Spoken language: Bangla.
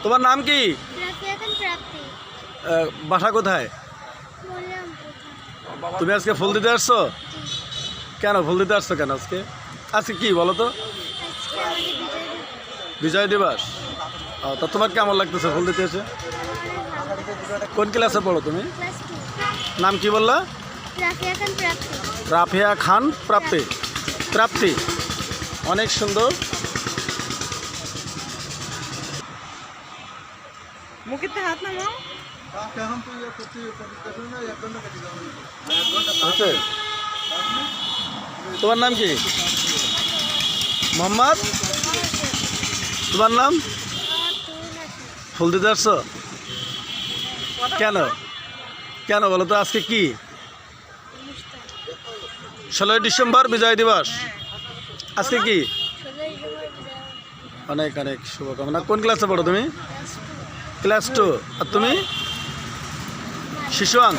তোমার নাম কি? বাসা কোথায়? তুমি আজকে ফুল দিতে আসছো? কেন ফুল দিতে আসছো কেন আজকে? আজকে কি বলো তো? বিজয় দিবস। তা তোমার কেমন লাগতেছে ফুল দিতে এসে? কোন ক্লাসে পড়ো তুমি? নাম কি বললা? রাফিয়া খান প্রাপ্তি। প্রাপ্তি অনেক সুন্দর। মুখেতে হাত নামাও। তোমার নাম কি? মোহাম্মদ। তোমার নাম? ফুল দিতে আসছো কেন? কেন বলো তো আজকে কি? 16ই ডিসেম্বর বিজয় দিবস। আজকে কি? অনেক অনেক শুভকামনা। কোন ক্লাসে পড়ো তুমি? ক্লাস 2। আর তুমি? শিশু আং।